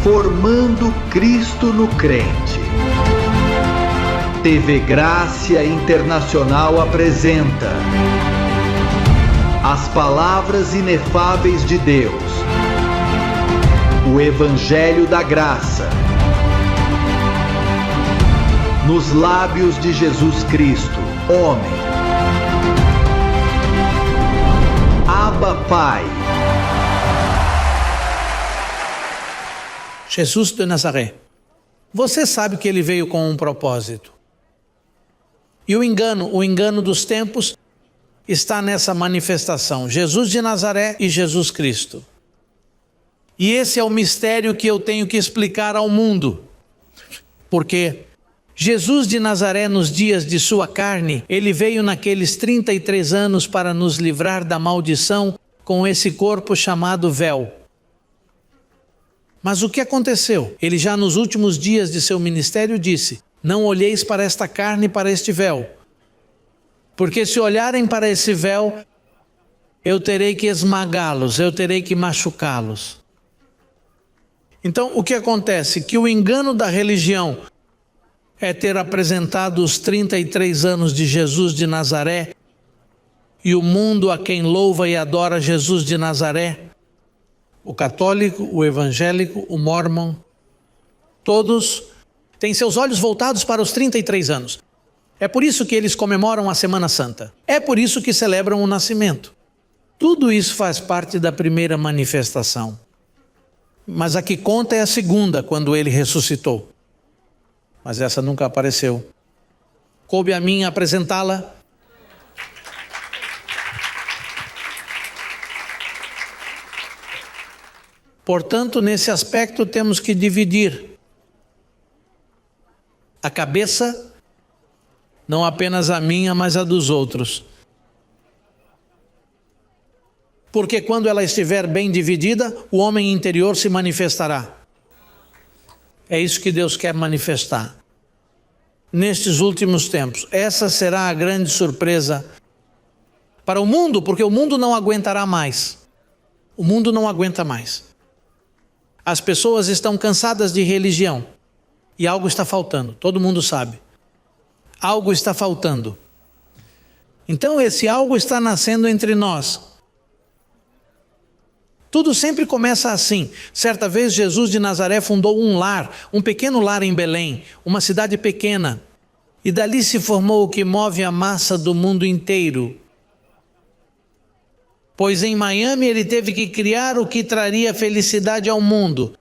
Formando Cristo no Crente. TV Grácia Internacional apresenta as palavras inefáveis de Deus, o Evangelho da Graça, nos lábios de Jesus Cristo, homem. Abba, Pai. Jesus de Nazaré. Você sabe que ele veio com um propósito. E o engano dos tempos está nessa manifestação. Jesus de Nazaré e Jesus Cristo. E esse é o mistério que eu tenho que explicar ao mundo. Porque Jesus de Nazaré, nos dias de sua carne, ele veio naqueles 33 anos para nos livrar da maldição com esse corpo chamado véu. Mas o que aconteceu? Ele já nos últimos dias de seu ministério disse: não olheis para esta carne e para este véu. Porque se olharem para esse véu, eu terei que esmagá-los, eu terei que machucá-los. Então o que acontece? Que o engano da religião é ter apresentado os 33 anos de Jesus de Nazaré e o mundo a quem louva e adora Jesus de Nazaré, o católico, o evangélico, o mormon, todos têm seus olhos voltados para os 33 anos. É por isso que eles comemoram a Semana Santa. É por isso que celebram o nascimento. Tudo isso faz parte da primeira manifestação. Mas a que conta é a segunda, quando ele ressuscitou. Mas essa nunca apareceu. Coube a mim apresentá-la. Portanto, nesse aspecto temos que dividir a cabeça, não apenas a minha, mas a dos outros. Porque quando ela estiver bem dividida, o homem interior se manifestará. É isso que Deus quer manifestar nestes últimos tempos. Essa será a grande surpresa para o mundo, porque o mundo não aguentará mais. O mundo não aguenta mais. As pessoas estão cansadas de religião e algo está faltando, todo mundo sabe. Algo está faltando. Então esse algo está nascendo entre nós. Tudo sempre começa assim. Certa vez Jesus de Nazaré fundou um lar, um pequeno lar em Belém, uma cidade pequena. E dali se formou o que move a massa do mundo inteiro. Pois em Miami ele teve que criar o que traria felicidade ao mundo.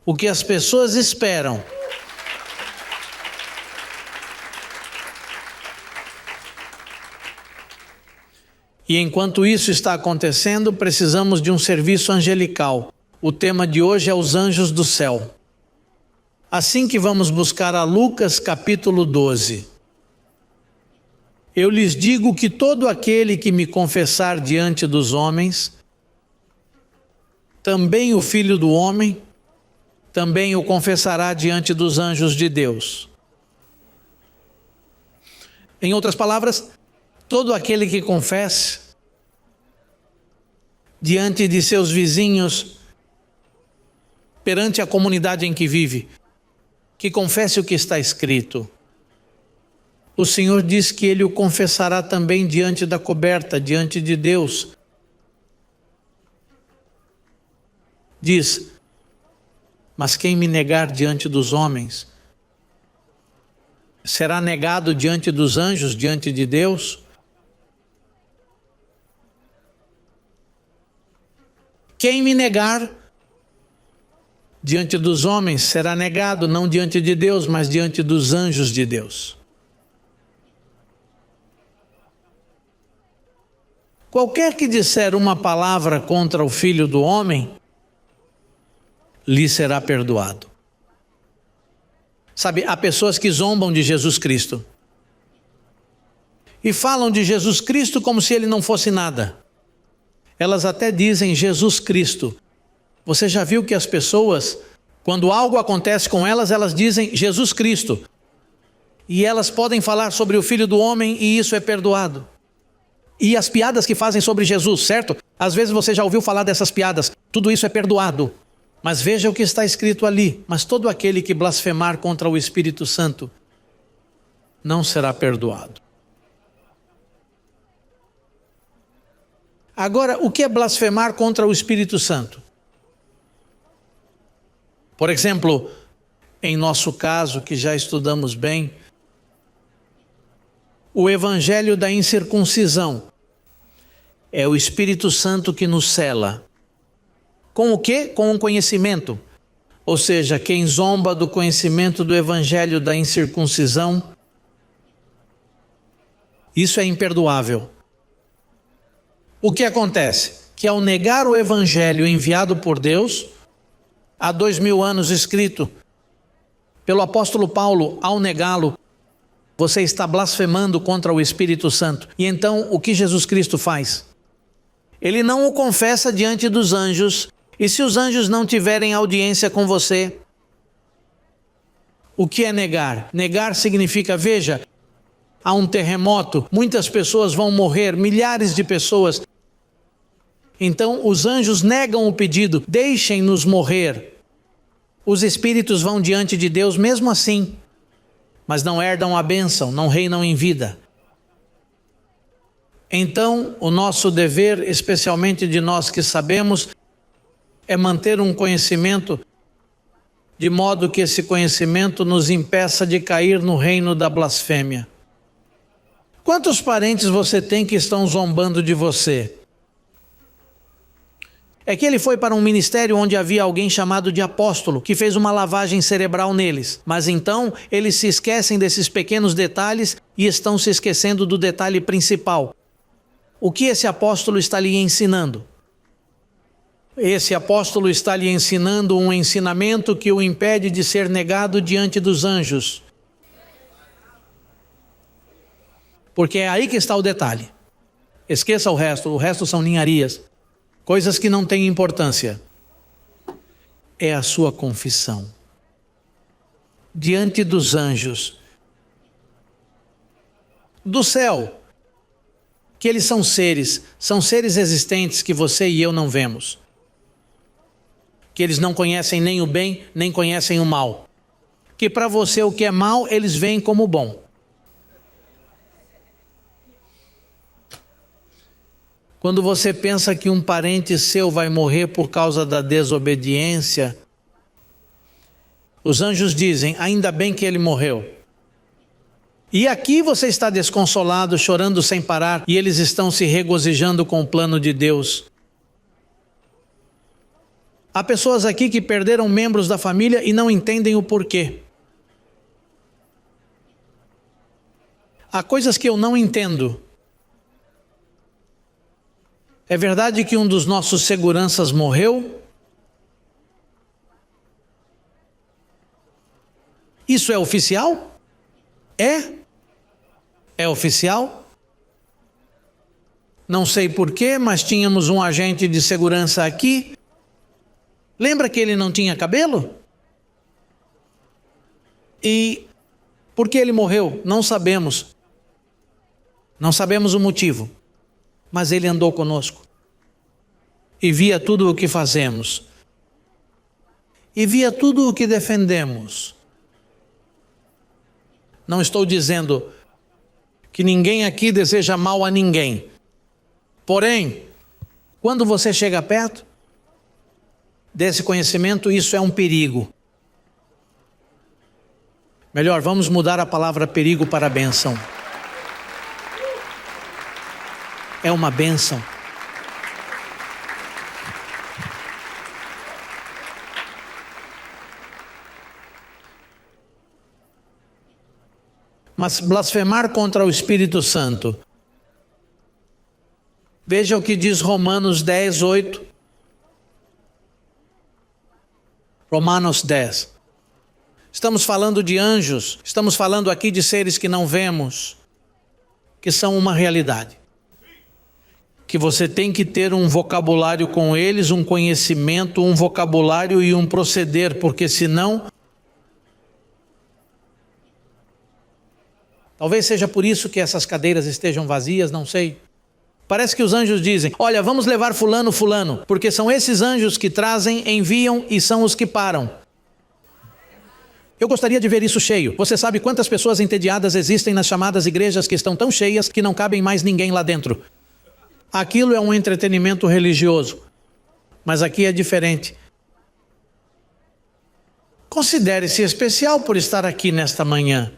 O que as pessoas esperam. E enquanto isso está acontecendo, precisamos de um serviço angelical. O tema de hoje é os anjos do céu. Assim que vamos buscar a Lucas capítulo 12. Eu lhes digo que todo aquele que me confessar diante dos homens, também o Filho do Homem, também o confessará diante dos anjos de Deus. Em outras palavras, todo aquele que confesse diante de seus vizinhos, perante a comunidade em que vive, que confesse o que está escrito. O Senhor diz que ele o confessará também diante da coberta, diante de Deus. Diz: mas quem me negar diante dos homens, será negado diante dos anjos, diante de Deus? Quem me negar diante dos homens será negado, não diante de Deus, mas diante dos anjos de Deus. Qualquer que disser uma palavra contra o Filho do Homem, lhe será perdoado. Sabe, há pessoas que zombam de Jesus Cristo. E falam de Jesus Cristo como se ele não fosse nada. Elas até dizem Jesus Cristo. Você já viu que as pessoas, quando algo acontece com elas, elas dizem Jesus Cristo. E elas podem falar sobre o Filho do Homem e isso é perdoado. E as piadas que fazem sobre Jesus, certo? Às vezes você já ouviu falar dessas piadas. Tudo isso é perdoado. Mas veja o que está escrito ali: mas todo aquele que blasfemar contra o Espírito Santo não será perdoado. Agora, o que é blasfemar contra o Espírito Santo? Por exemplo, em nosso caso, que já estudamos bem, o evangelho da incircuncisão é o Espírito Santo que nos cela. Com o quê? Com o conhecimento. Ou seja, quem zomba do conhecimento do evangelho da incircuncisão, isso é imperdoável. O que acontece? Que ao negar o evangelho enviado por Deus, há 2000 anos escrito pelo apóstolo Paulo, ao negá-lo, você está blasfemando contra o Espírito Santo. E então, o que Jesus Cristo faz? Ele não o confessa diante dos anjos, e se os anjos não tiverem audiência com você, o que é negar? Negar significa, veja, há um terremoto, muitas pessoas vão morrer, milhares de pessoas. Então, os anjos negam o pedido, deixem-nos morrer. Os espíritos vão diante de Deus mesmo assim, mas não herdam a bênção, não reinam em vida. Então, o nosso dever, especialmente de nós que sabemos, é manter um conhecimento de modo que esse conhecimento nos impeça de cair no reino da blasfêmia. Quantos parentes você tem que estão zombando de você? É que ele foi para um ministério onde havia alguém chamado de apóstolo, que fez uma lavagem cerebral neles. Mas então, eles se esquecem desses pequenos detalhes e estão se esquecendo do detalhe principal. O que esse apóstolo está lhe ensinando? Esse apóstolo está lhe ensinando um ensinamento que o impede de ser negado diante dos anjos. Porque é aí que está o detalhe. Esqueça o resto são ninharias. Coisas que não têm importância. É a sua confissão. Diante dos anjos. Do céu. Que eles são seres existentes que você e eu não vemos. Que eles não conhecem nem o bem, nem conhecem o mal. Que para você o que é mal, eles veem como bom. Quando você pensa que um parente seu vai morrer por causa da desobediência, os anjos dizem, ainda bem que ele morreu. E aqui você está desconsolado, chorando sem parar, e eles estão se regozijando com o plano de Deus. Há pessoas aqui que perderam membros da família e não entendem o porquê. Há coisas que eu não entendo. É verdade que um dos nossos seguranças morreu? Isso é oficial? É oficial? Não sei porquê, mas tínhamos um agente de segurança aqui. Lembra que ele não tinha cabelo? E por que ele morreu? Não sabemos. Não sabemos o motivo. Mas ele andou conosco. E via tudo o que fazemos. E via tudo o que defendemos. Não estou dizendo que ninguém aqui deseja mal a ninguém. Porém, quando você chega perto desse conhecimento, isso é um perigo. Melhor, vamos mudar a palavra perigo para bênção. É uma bênção. Mas blasfemar contra o Espírito Santo. Veja o que diz Romanos 10, 8. Romanos 10. Estamos falando de anjos, estamos falando aqui de seres que não vemos, que são uma realidade. Que você tem que ter um vocabulário com eles, um conhecimento, um vocabulário e um proceder, porque senão... Talvez seja por isso que essas cadeiras estejam vazias, não sei. Parece que os anjos dizem: olha, vamos levar fulano, fulano, porque são esses anjos que trazem, enviam e são os que param. Eu gostaria de ver isso cheio. Você sabe quantas pessoas entediadas existem nas chamadas igrejas que estão tão cheias que não cabem mais ninguém lá dentro? Aquilo é um entretenimento religioso, mas aqui é diferente. Considere-se especial por estar aqui nesta manhã.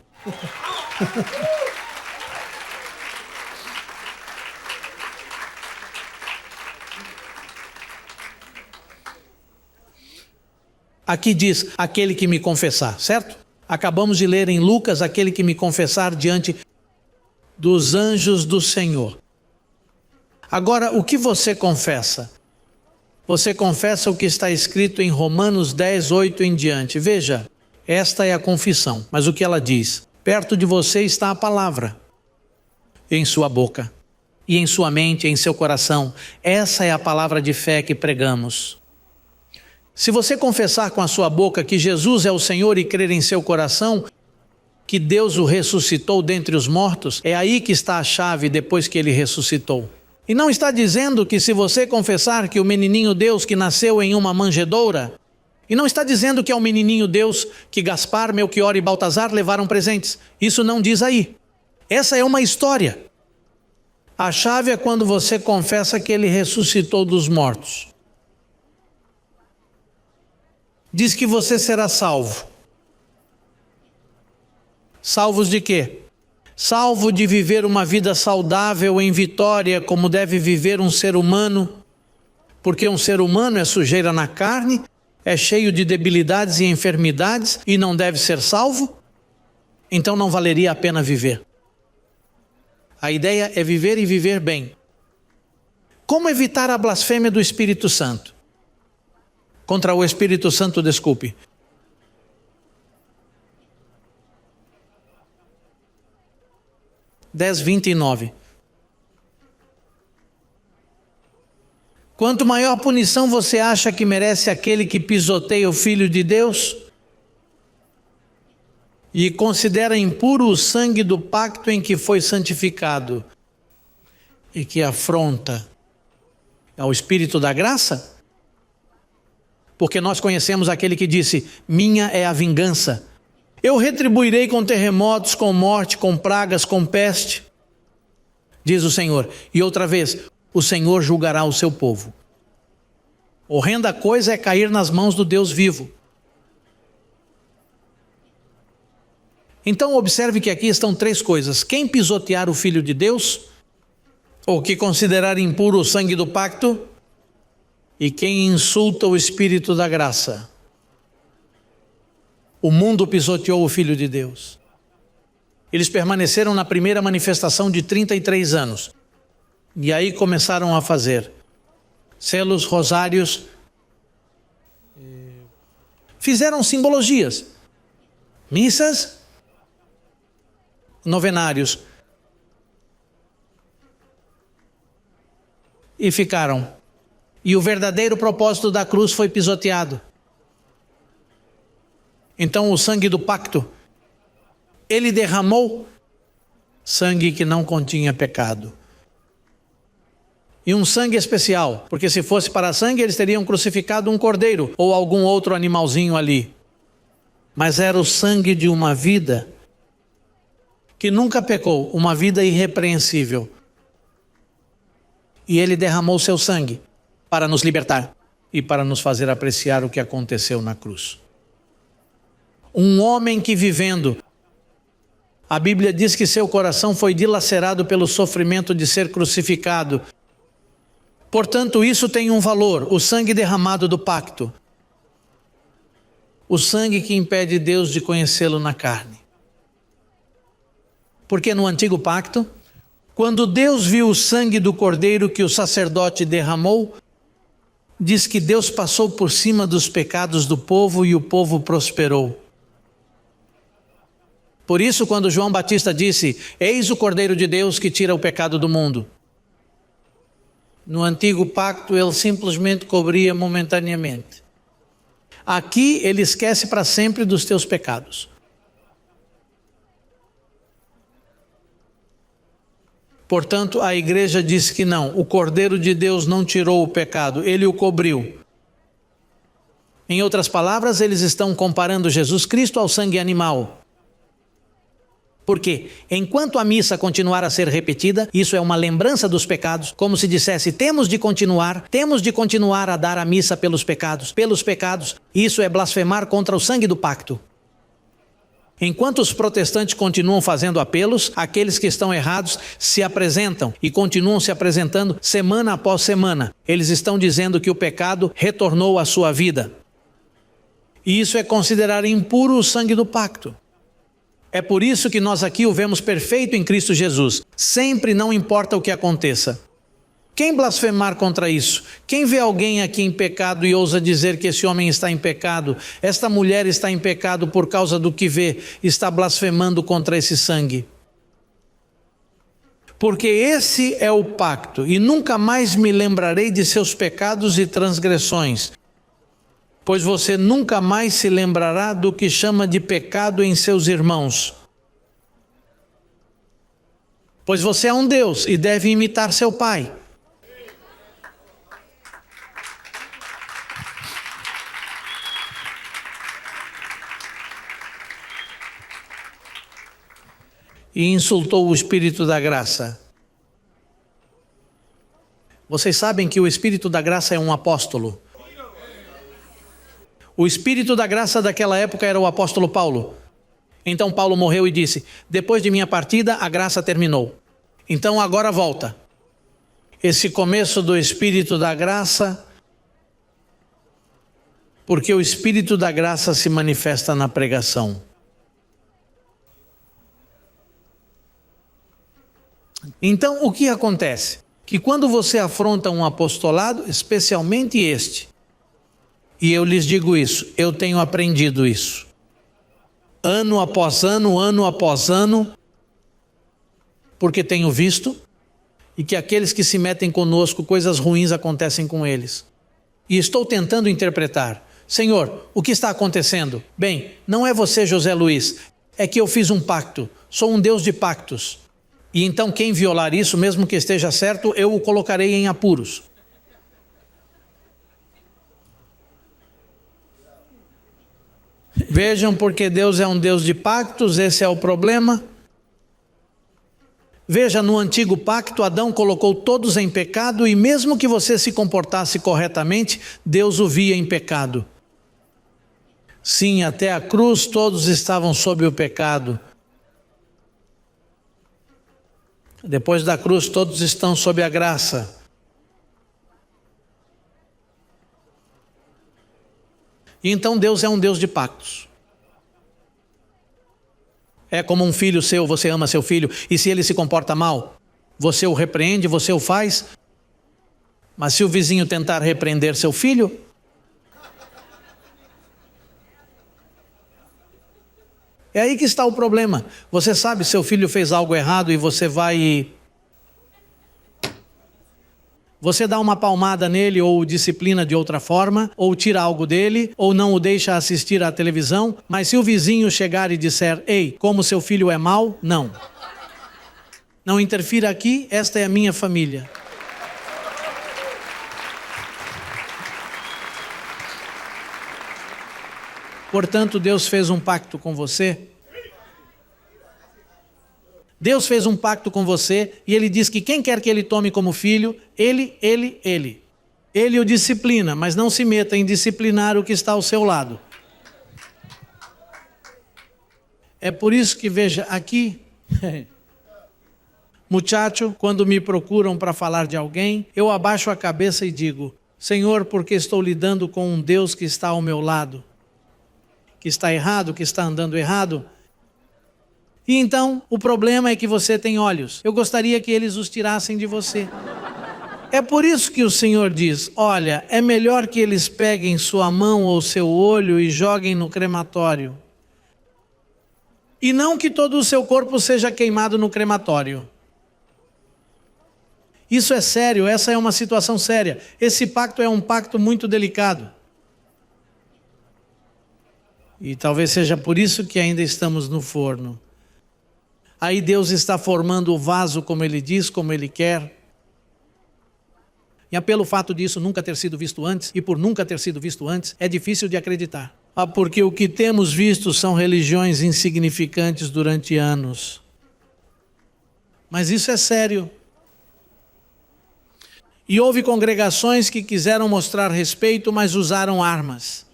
Aqui diz, aquele que me confessar, certo? Acabamos de ler em Lucas, aquele que me confessar diante dos anjos do Senhor. Agora, o que você confessa? Você confessa o que está escrito em Romanos 10, 8 em diante. Veja, esta é a confissão, mas o que ela diz? Perto de você está a palavra, em sua boca, e em sua mente, em seu coração. Essa é a palavra de fé que pregamos. Se você confessar com a sua boca que Jesus é o Senhor e crer em seu coração que Deus o ressuscitou dentre os mortos, é aí que está a chave depois que ele ressuscitou. E não está dizendo que se você confessar que o menininho Deus que nasceu em uma manjedoura, e não está dizendo que é o menininho Deus que Gaspar, Melquior e Baltazar levaram presentes. Isso não diz aí. Essa é uma história. A chave é quando você confessa que ele ressuscitou dos mortos. Diz que você será salvo. Salvos de quê? Salvo de viver uma vida saudável em vitória, como deve viver um ser humano, porque um ser humano é sujeira na carne, é cheio de debilidades e enfermidades e não deve ser salvo, então não valeria a pena viver. A ideia é viver e viver bem. Como evitar a blasfêmia do Espírito Santo? Contra o Espírito Santo, desculpe. Dez, 29. Quanto maior a punição você acha que merece aquele que pisoteia o Filho de Deus e considera impuro o sangue do pacto em que foi santificado e que afronta ao Espírito da graça? Porque nós conhecemos aquele que disse: minha é a vingança. Eu retribuirei com terremotos, com morte, com pragas, com peste, diz o Senhor. E outra vez, o Senhor julgará o seu povo. Horrenda coisa é cair nas mãos do Deus vivo. Então observe que aqui estão três coisas: quem pisotear o Filho de Deus, ou que considerar impuro o sangue do pacto, e quem insulta o Espírito da graça. O mundo pisoteou o Filho de Deus. Eles permaneceram na primeira manifestação de 33 anos. E aí começaram a fazer selos, rosários. Fizeram simbologias. Missas, novenários. E ficaram. E o verdadeiro propósito da cruz foi pisoteado. Então o sangue do pacto, ele derramou sangue que não continha pecado. E um sangue especial, porque se fosse para sangue eles teriam crucificado um cordeiro ou algum outro animalzinho ali. Mas era o sangue de uma vida que nunca pecou, uma vida irrepreensível. E ele derramou seu sangue para nos libertar e para nos fazer apreciar o que aconteceu na cruz. Um homem que vivendo, a Bíblia diz que seu coração foi dilacerado pelo sofrimento de ser crucificado. Portanto, isso tem um valor, o sangue derramado do pacto. O sangue que impede Deus de conhecê-lo na carne. Porque no antigo pacto, quando Deus viu o sangue do cordeiro que o sacerdote derramou, diz que Deus passou por cima dos pecados do povo e o povo prosperou. Por isso, quando João Batista disse: eis o Cordeiro de Deus que tira o pecado do mundo. No antigo pacto ele simplesmente cobria momentaneamente. Aqui ele esquece para sempre dos teus pecados. Portanto, a igreja diz que não, o Cordeiro de Deus não tirou o pecado, ele o cobriu. Em outras palavras, eles estão comparando Jesus Cristo ao sangue animal. Por quê? Enquanto a missa continuar a ser repetida, isso é uma lembrança dos pecados, como se dissesse, temos de continuar a dar a missa pelos pecados. Isso é blasfemar contra o sangue do pacto. Enquanto os protestantes continuam fazendo apelos, aqueles que estão errados se apresentam e continuam se apresentando semana após semana. Eles estão dizendo que o pecado retornou à sua vida. E isso é considerar impuro o sangue do pacto. É por isso que nós aqui o vemos perfeito em Cristo Jesus. Sempre, não importa o que aconteça. Quem blasfemar contra isso? Quem vê alguém aqui em pecado e ousa dizer que esse homem está em pecado, esta mulher está em pecado por causa do que vê, está blasfemando contra esse sangue? Porque esse é o pacto, e nunca mais me lembrarei de seus pecados e transgressões, pois você nunca mais se lembrará do que chama de pecado em seus irmãos. Pois você é um Deus e deve imitar seu Pai. E insultou o Espírito da Graça. Vocês sabem que o Espírito da Graça é um apóstolo. O Espírito da Graça daquela época era o apóstolo Paulo. Então Paulo morreu e disse, depois de minha partida a graça terminou. Então agora volta. Esse começo do Espírito da Graça, porque o Espírito da Graça se manifesta na pregação. Então, o que acontece? Que quando você afronta um apostolado, especialmente este, e eu lhes digo isso, eu tenho aprendido isso, ano após ano, porque tenho visto, e que aqueles que se metem conosco, coisas ruins acontecem com eles. E estou tentando interpretar. Senhor, o que está acontecendo? Bem, não é você, José Luiz, é que eu fiz um pacto, sou um Deus de pactos. E então quem violar isso, mesmo que esteja certo, eu o colocarei em apuros. Vejam, porque Deus é um Deus de pactos, esse é o problema. Veja, no antigo pacto, Adão colocou todos em pecado e mesmo que você se comportasse corretamente, Deus o via em pecado. Sim, até a cruz todos estavam sob o pecado. Depois da cruz todos estão sob a graça. E então Deus é um Deus de pactos. É como um filho seu, você ama seu filho, e se ele se comporta mal, você o repreende, você o faz. Mas se o vizinho tentar repreender seu filho, é aí que está o problema. Você sabe, seu filho fez algo errado e você dá uma palmada nele, ou disciplina de outra forma, ou tira algo dele, ou não o deixa assistir à televisão. Mas se o vizinho chegar e disser, ei, como seu filho é mau, não. Não interfira aqui, esta é a minha família. Portanto, Deus fez um pacto com você. Deus fez um pacto com você e Ele diz que quem quer que Ele tome como filho, Ele o disciplina, mas não se meta em disciplinar o que está ao seu lado. É por isso que, veja, aqui, muchacho, quando me procuram para falar de alguém, eu abaixo a cabeça e digo, Senhor, porque estou lidando com um Deus que está ao meu lado, que está errado, que está andando errado. E então, o problema é que você tem olhos. Eu gostaria que eles os tirassem de você. É por isso que o Senhor diz, olha, é melhor que eles peguem sua mão ou seu olho e joguem no crematório. E não que todo o seu corpo seja queimado no crematório. Isso é sério, essa é uma situação séria. Esse pacto é um pacto muito delicado. E talvez seja por isso que ainda estamos no forno. Aí Deus está formando o vaso como Ele diz, como Ele quer. E pelo fato disso nunca ter sido visto antes, e por nunca ter sido visto antes, é difícil de acreditar. Porque o que temos visto são religiões insignificantes durante anos. Mas isso é sério. E houve congregações que quiseram mostrar respeito, mas usaram armas.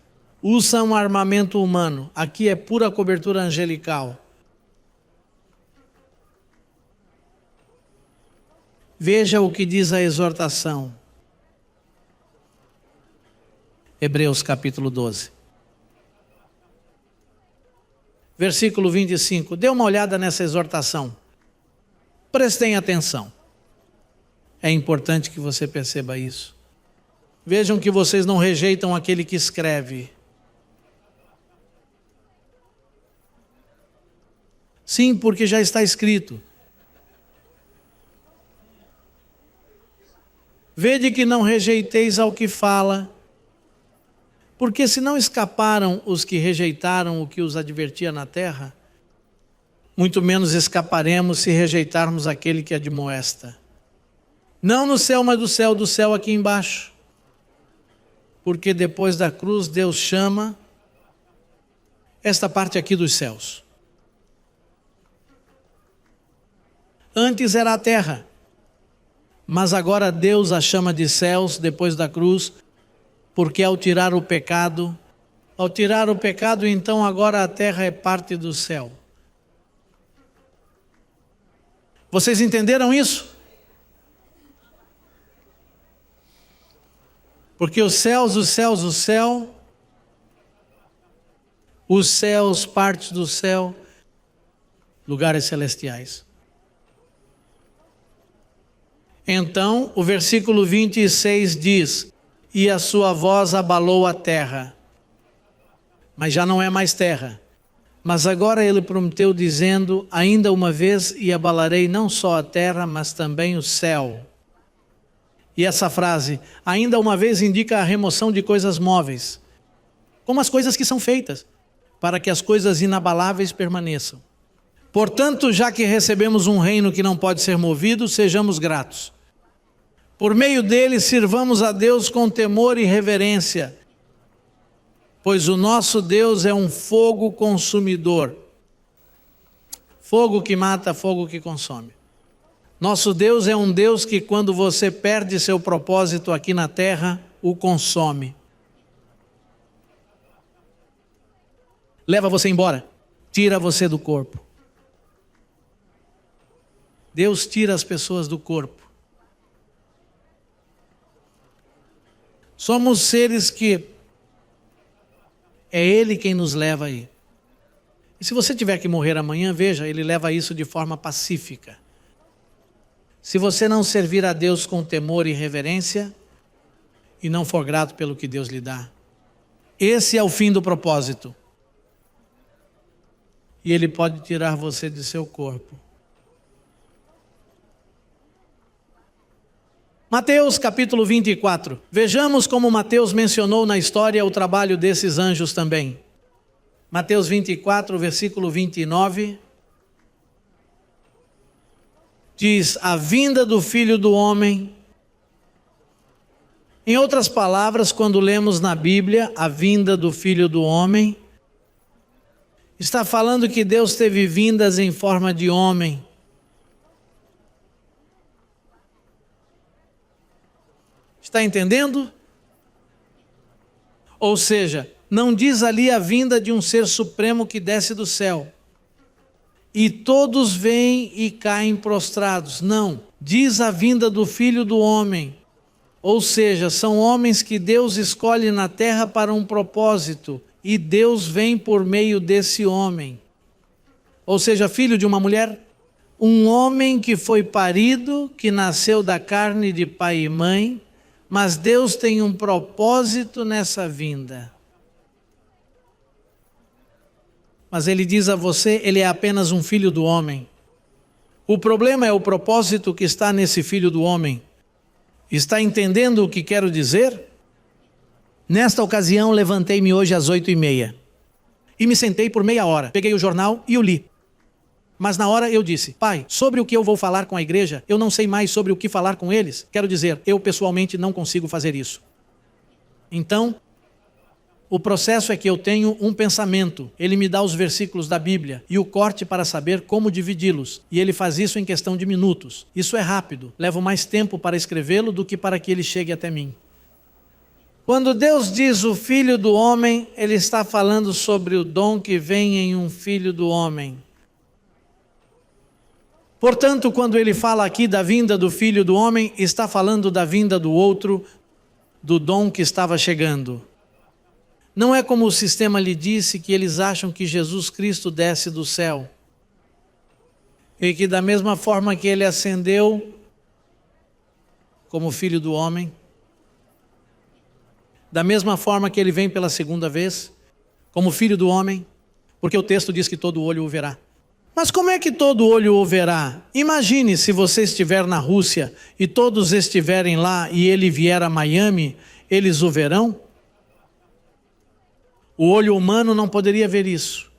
Usam armamento humano. Aqui é pura cobertura angelical. Veja o que diz a exortação. Hebreus capítulo 12. Versículo 25. Dê uma olhada nessa exortação. Prestem atenção. É importante que você perceba isso. Vejam que vocês não rejeitam aquele que escreve. Sim, porque já está escrito. Vede que não rejeiteis ao que fala, porque se não escaparam os que rejeitaram o que os advertia na terra, muito menos escaparemos se rejeitarmos aquele que admoesta. Não no céu, mas do céu aqui embaixo. Porque depois da cruz Deus chama esta parte aqui dos céus. Antes era a terra, mas agora Deus a chama de céus depois da cruz, porque ao tirar o pecado, então agora a terra é parte do céu. Vocês entenderam isso? Porque os céus, partes do céu, lugares celestiais. Então, o versículo 26 diz: e a sua voz abalou a terra. Mas já não é mais terra. Mas agora ele prometeu dizendo: ainda uma vez e abalarei não só a terra, mas também o céu. E essa frase, ainda uma vez, indica a remoção de coisas móveis, como as coisas que são feitas, para que as coisas inabaláveis permaneçam. Portanto, já que recebemos um reino que não pode ser movido, sejamos gratos. Por meio dele, sirvamos a Deus com temor e reverência, pois o nosso Deus é um fogo consumidor. Fogo que mata, fogo que consome. Nosso Deus é um Deus que, quando você perde seu propósito aqui na terra, o consome. Leva você embora, tira você do corpo. Deus tira as pessoas do corpo. Somos seres que é Ele quem nos leva aí. E se você tiver que morrer amanhã, veja, Ele leva isso de forma pacífica. Se você não servir a Deus com temor e reverência e não for grato pelo que Deus lhe dá, esse é o fim do propósito. E Ele pode tirar você de seu corpo. Mateus capítulo 24. Vejamos como Mateus mencionou na história o trabalho desses anjos também. Mateus 24, versículo 29. Diz: a vinda do Filho do Homem. Em outras palavras, quando lemos na Bíblia a vinda do Filho do Homem, está falando que Deus teve vindas em forma de homem. Está entendendo? Ou seja, não diz ali a vinda de um ser supremo que desce do céu. E todos vêm e caem prostrados. Não, diz a vinda do Filho do Homem. Ou seja, são homens que Deus escolhe na terra para um propósito. E Deus vem por meio desse homem. Ou seja, filho de uma mulher. Um homem que foi parido, que nasceu da carne de pai e mãe. Mas Deus tem um propósito nessa vinda. Mas Ele diz a você, Ele é apenas um filho do homem. O problema é o propósito que está nesse filho do homem. Está entendendo o que quero dizer? Nesta ocasião, levantei-me hoje às 8:30. E me sentei por meia hora. Peguei o jornal e o li. Mas na hora eu disse: Pai, sobre o que eu vou falar com a igreja, eu não sei mais sobre o que falar com eles. Quero dizer, eu pessoalmente não consigo fazer isso. Então, o processo é que eu tenho um pensamento, ele me dá os versículos da Bíblia e o corte para saber como dividi-los. E ele faz isso em questão de minutos. Isso é rápido, levo mais tempo para escrevê-lo do que para que ele chegue até mim. Quando Deus diz o Filho do Homem, ele está falando sobre o dom que vem em um Filho do Homem. Portanto, quando ele fala aqui da vinda do Filho do Homem, está falando da vinda do outro, do dom que estava chegando. Não é como o sistema lhe disse, que eles acham que Jesus Cristo desce do céu. E que da mesma forma que ele ascendeu como Filho do Homem, da mesma forma que ele vem pela segunda vez, como Filho do Homem, porque o texto diz que todo olho o verá. Mas como é que todo olho o verá? Imagine se você estiver na Rússia e todos estiverem lá e ele vier a Miami, eles o verão? O olho humano não poderia ver isso.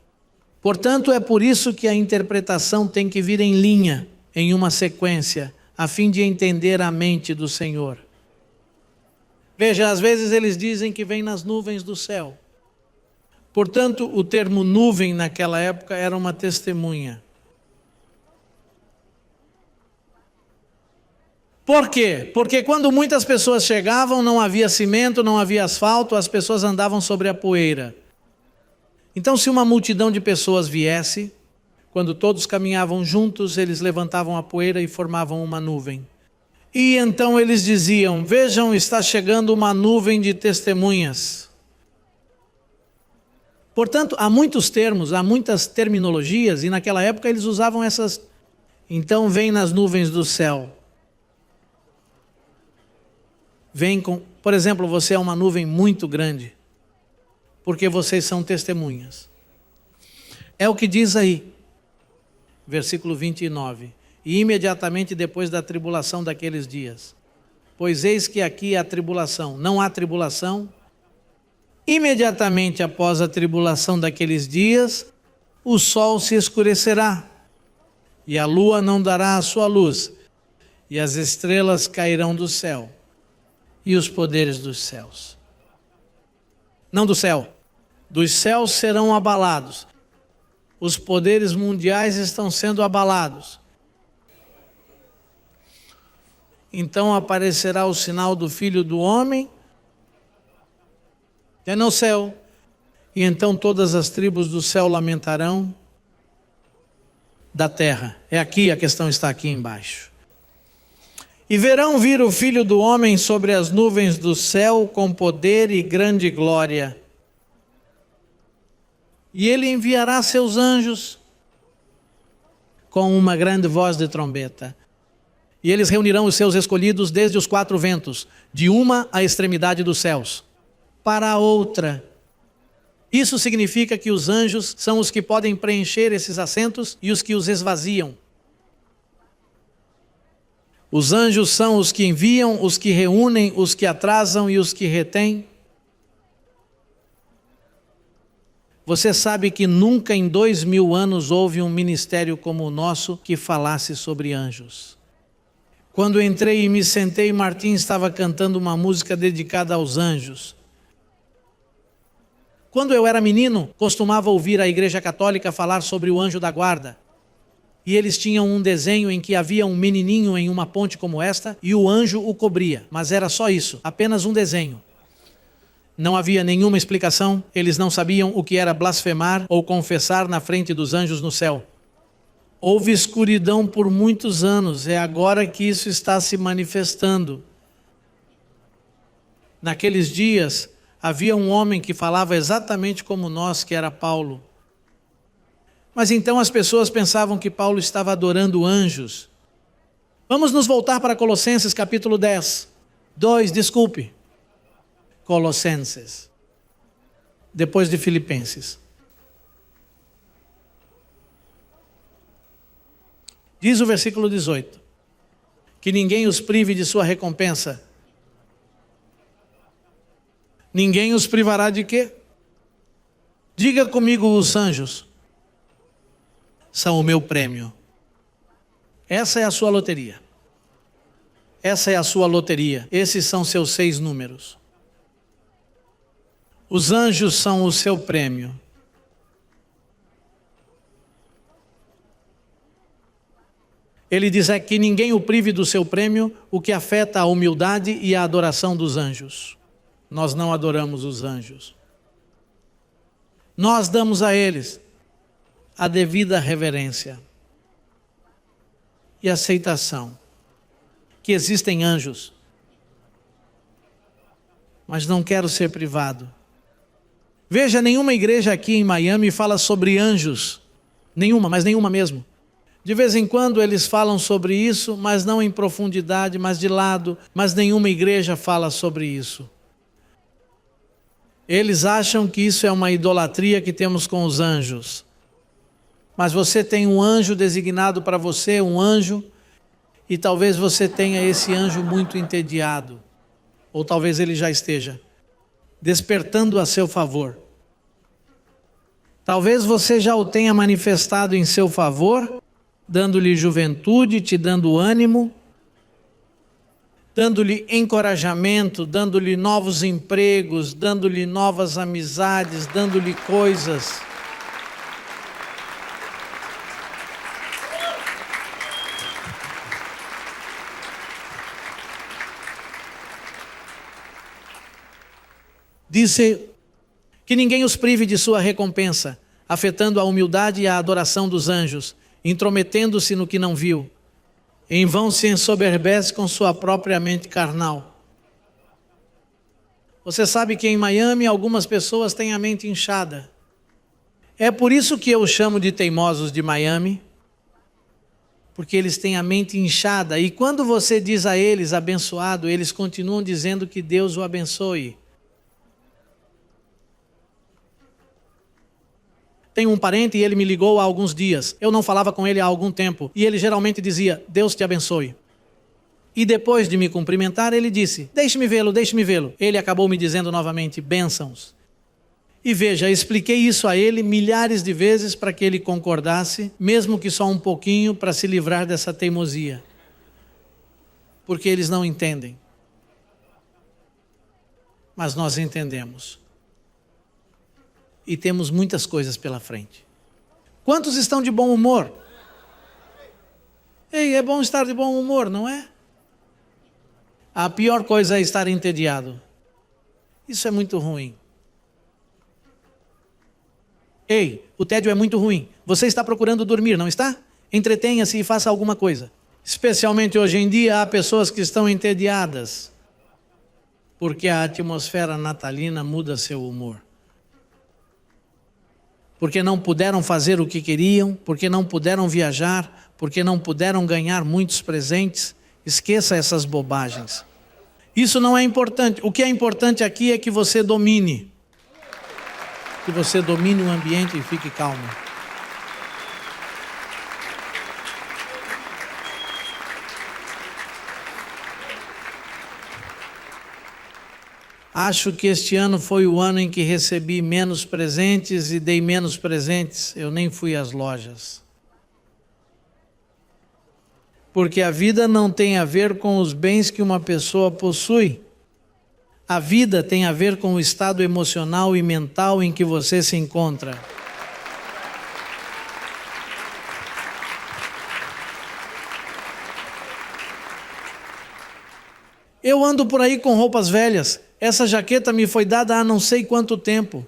Portanto, é por isso que a interpretação tem que vir em linha, em uma sequência, a fim de entender a mente do Senhor. Veja, às vezes eles dizem que vem nas nuvens do céu. Portanto, o termo nuvem naquela época era uma testemunha. Por quê? Porque quando muitas pessoas chegavam, não havia cimento, não havia asfalto, as pessoas andavam sobre a poeira. Então, se uma multidão de pessoas viesse, quando todos caminhavam juntos, eles levantavam a poeira e formavam uma nuvem. E então eles diziam: vejam, está chegando uma nuvem de testemunhas. Portanto, há muitos termos, há muitas terminologias, e naquela época eles usavam essas. Então vem nas nuvens do céu. Vem com, por exemplo, você é uma nuvem muito grande, porque vocês são testemunhas. É o que diz aí, versículo 29. E imediatamente depois da tribulação daqueles dias. Pois eis que aqui há tribulação, não há tribulação. Imediatamente após a tribulação daqueles dias, o sol se escurecerá, e a lua não dará a sua luz, e as estrelas cairão do céu, e os poderes dos céus. Não do céu, dos céus serão abalados. Os poderes mundiais estão sendo abalados. Então aparecerá o sinal do Filho do Homem no céu, e então todas as tribos do céu lamentarão da terra. É aqui, a questão está aqui embaixo. E verão vir o Filho do Homem sobre as nuvens do céu com poder e grande glória. E ele enviará seus anjos com uma grande voz de trombeta. E eles reunirão os seus escolhidos desde os quatro ventos, de uma à extremidade dos céus, para a outra. Isso significa que os anjos são os que podem preencher esses assentos e os que os esvaziam. Os anjos são os que enviam, os que reúnem, os que atrasam e os que retêm. Você sabe que nunca em 2000 anos houve um ministério como o nosso que falasse sobre anjos. Quando entrei e me sentei, Martim estava cantando uma música dedicada aos anjos. Quando eu era menino, costumava ouvir a Igreja Católica falar sobre o anjo da guarda. E eles tinham um desenho em que havia um menininho em uma ponte como esta e o anjo o cobria. Mas era só isso, apenas um desenho. Não havia nenhuma explicação, eles não sabiam o que era blasfemar ou confessar na frente dos anjos no céu. Houve escuridão por muitos anos, é agora que isso está se manifestando. Naqueles dias, havia um homem que falava exatamente como nós, que era Paulo. Mas então as pessoas pensavam que Paulo estava adorando anjos. Vamos nos voltar para Colossenses capítulo 10. Colossenses. Depois de Filipenses. Diz o versículo 18. Que ninguém os prive de sua recompensa. Ninguém os privará de quê? Diga comigo os anjos. são o meu prêmio. Essa é a sua loteria. Essa é a sua loteria. Esses são seus 6 números. Os anjos são o seu prêmio. Ele diz que ninguém o prive do seu prêmio, o que afeta a humildade e a adoração dos anjos. Nós não adoramos os anjos. Nós damos a eles a devida reverência e aceitação. Que existem anjos, mas não quero ser privado. Veja, nenhuma igreja aqui em Miami fala sobre anjos. Nenhuma, mas nenhuma mesmo. De vez em quando eles falam sobre isso, mas não em profundidade, mas de lado. Mas nenhuma igreja fala sobre isso. Eles acham que isso é uma idolatria que temos com os anjos. Mas você tem um anjo designado para você, um anjo, e talvez você tenha esse anjo muito entediado. Ou talvez ele já esteja despertando a seu favor. Talvez você já o tenha manifestado em seu favor, dando-lhe juventude, te dando ânimo, dando-lhe encorajamento, dando-lhe novos empregos, dando-lhe novas amizades, dando-lhe coisas. Disse que ninguém os prive de sua recompensa, afetando a humildade e a adoração dos anjos, intrometendo-se no que não viu. Em vão se ensoberbece com sua própria mente carnal. Você sabe que em Miami algumas pessoas têm a mente inchada. É por isso que eu os chamo de teimosos de Miami, porque eles têm a mente inchada. E quando você diz a eles abençoado, eles continuam dizendo que Deus o abençoe. Tenho um parente e ele me ligou há alguns dias. Eu não falava com ele há algum tempo. E ele geralmente dizia, Deus te abençoe. E depois de me cumprimentar, ele disse, deixe-me vê-lo, deixe-me vê-lo. Ele acabou me dizendo novamente, bênçãos. E veja, expliquei isso a ele milhares de vezes para que ele concordasse, mesmo que só um pouquinho, para se livrar dessa teimosia. Porque eles não entendem. Mas nós entendemos. E temos muitas coisas pela frente. Quantos estão de bom humor? Ei, é bom estar de bom humor, não é? A pior coisa é estar entediado. Isso é muito ruim. Ei, o tédio é muito ruim. Você está procurando dormir, não está? Entretenha-se e faça alguma coisa. Especialmente hoje em dia há pessoas que estão entediadas. Porque a atmosfera natalina muda seu humor. Porque não puderam fazer o que queriam, porque não puderam viajar, porque não puderam ganhar muitos presentes. Esqueça essas bobagens. Isso não é importante. O que é importante aqui é que você domine. Que você domine o ambiente e fique calmo. Acho que este ano foi o ano em que recebi menos presentes e dei menos presentes. Eu nem fui às lojas. Porque a vida não tem a ver com os bens que uma pessoa possui. A vida tem a ver com o estado emocional e mental em que você se encontra. Eu ando por aí com roupas velhas. Essa jaqueta me foi dada há não sei quanto tempo.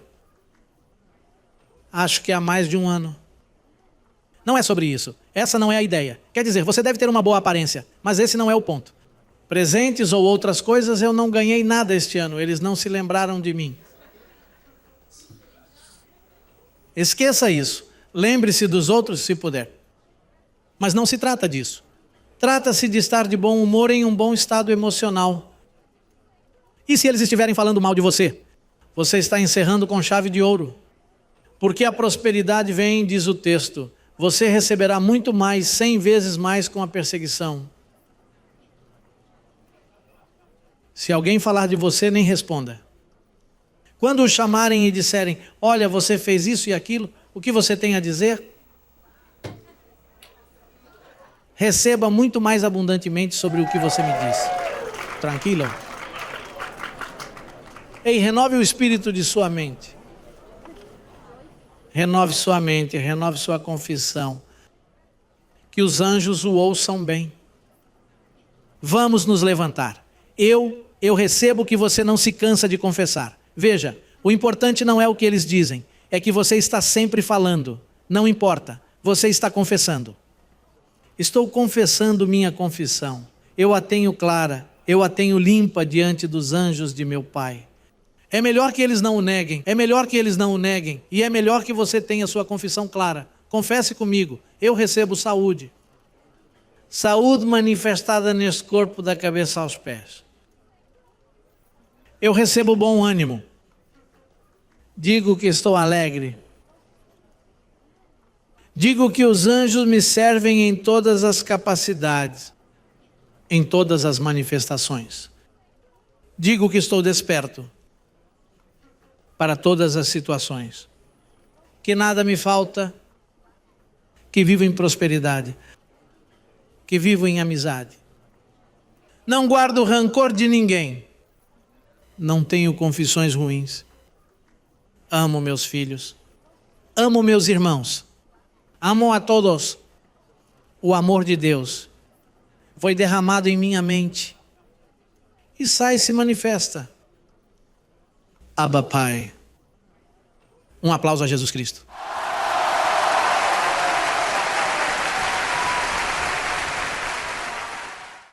Acho que há mais de um ano. Não é sobre isso. Essa não é a ideia. Quer dizer, você deve ter uma boa aparência, mas esse não é o ponto. Presentes ou outras coisas, eu não ganhei nada este ano. Eles não se lembraram de mim. Esqueça isso. Lembre-se dos outros se puder. Mas não se trata disso. Trata-se de estar de bom humor em um bom estado emocional. E se eles estiverem falando mal de você? Você está encerrando com chave de ouro. Porque a prosperidade vem, diz o texto, você receberá muito mais, 100 vezes mais com a perseguição. Se alguém falar de você, nem responda. Quando o chamarem e disserem, olha, você fez isso e aquilo, o que você tem a dizer? receba muito mais abundantemente sobre o que você me disse. Tranquilo? Ei, renove o espírito de sua mente. Renove sua mente, renove sua confissão. Que os anjos o ouçam bem. Vamos nos levantar. Eu recebo que você não se cansa de confessar. Veja, o importante não é o que eles dizem, é que você está sempre falando. Não importa, você está confessando. Estou confessando minha confissão. Eu a tenho clara, eu a tenho limpa diante dos anjos de meu Pai. É melhor que eles não o neguem, é melhor que eles não o neguem, e é melhor que você tenha sua confissão clara. Confesse comigo, eu recebo saúde. Saúde manifestada neste corpo da cabeça aos pés. Eu recebo bom ânimo. Digo que estou alegre. Digo que os anjos me servem em todas as capacidades, em todas as manifestações. Digo que estou desperto para todas as situações. Que nada me falta, que vivo em prosperidade, que vivo em amizade. Não guardo rancor de ninguém. Não tenho confissões ruins. Amo meus filhos. Amo meus irmãos. Amo a todos. O amor de Deus foi derramado em minha mente e se manifesta. Abba, Pai. Um aplauso a Jesus Cristo.